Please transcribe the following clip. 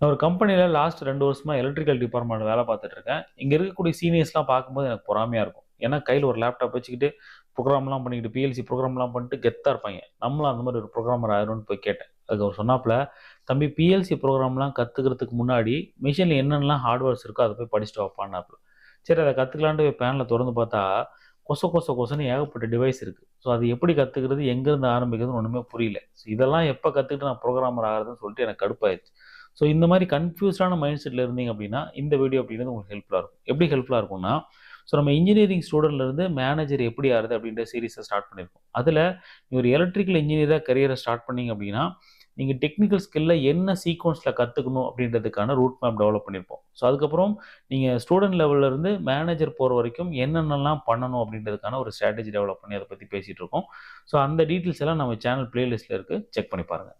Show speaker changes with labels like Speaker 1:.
Speaker 1: நான் ஒரு கம்பெனியில லாஸ்ட் 2 வருஷமா எலக்ட்ரிக்கல் டிபார்ட்மெண்ட்ல வேலை பார்த்துட்டு இருக்கேன். இங்க இருக்கக்கூடிய சீனியர்ஸ்லாம் பார்க்கும்போது எனக்கு பொறாமையா இருக்கும். ஏன்னா கையில ஒரு லேப்டாப் வச்சுக்கிட்டு புரோகிராம்லாம் பண்ணிக்கிட்டு பிஎல்சி புரோகிராம்லாம் பண்ணிட்டு கெத்தா இருப்பாய்ங்க. நம்மளும் அந்த மாரி ஒரு புரோகிராமர் ஆயிரணும்னு போய் கேட்டேன். அதுக்கு அவர் சொன்னாப்ல, "தம்பி பிஎல்சி புரோகிராம்லாம் கத்துக்கிறதுக்கு முன்னாடி மிஷின்ல என்னென்னலாம் ஹார்ட்வேர்ஸ் இருக்கோ அத போய் படிச்சுட்டு வாப்பான்னாப்ல." சரி அத கத்துக்கலான்ட்டு போய் பேனல தொறந்து பார்த்தா, கொசன்னு ஏகப்பட்ட டிவைஸ் இருக்கு. ஸோ அது எப்படி கத்துக்கிறது? எங்கேருந்து ஆரம்பிக்கிறதுன்னு ஒண்ணுமே புரியல. ஸோ இதெல்லாம் எப்ப கத்துக்கிட்டு நான் புரோகிராமர் ஆகுறதுன்னு சொல்லிட்டு எனக்கு கடுப்பாயிருச்சு. ஸோ இந்த மாரி கன்ஃப்யூஸ்டான மைண்ட் செட்ல இருந்தீங்க அப்படின்னா, இந்த வீடியோ அப்படிங்கிறது உங்களுக்கு ஹெல்ப்ஃபுல்லா இருக்கும். எப்படி ஹெல்ப்ஃபுல்லா இருக்கும்னா, ஸோ நம்ம இன்ஜினியரிங் ஸ்டூடண்ட்ல இருந்து மேனேஜர் எப்படி ஆகுறது அப்படின்ற சீரிஸ ஸ்டார்ட் பண்ணியிருக்கோம். அதுல நீங்க ஒரு எலக்ட்ரிக்கல் இன்ஜினியரா கரியர ஸ்டார்ட் பண்ணீங்க அப்படின்னா, நீங்க டெக்னிக்கல் ஸ்கில்ல என்ன சீக்வென்ஸ்ல கத்துக்கணும் அப்படின்றதுக்கான ரூட் மேப் டெவலப் பண்ணியிருப்போம். ஸோ அதுக்கப்புறம் நீங்க ஸ்டூடண்ட் லெவல்ல இருந்து மேனேஜர் போற வரைக்கும் என்னென்னலாம் பண்ணணும் அப்படின்றதுக்கான ஒரு ஸ்ட்ராட்டஜி டெவலப் பண்ணி அத பத்தி பேசிட்டு இருக்கோம். ஸோ அந்த டீட்டெயில்ஸ் எல்லாம் நம்ம சேனல் பிளேலிஸ்ட்ல இருக்கு. செக் பண்ணி பாருங்க.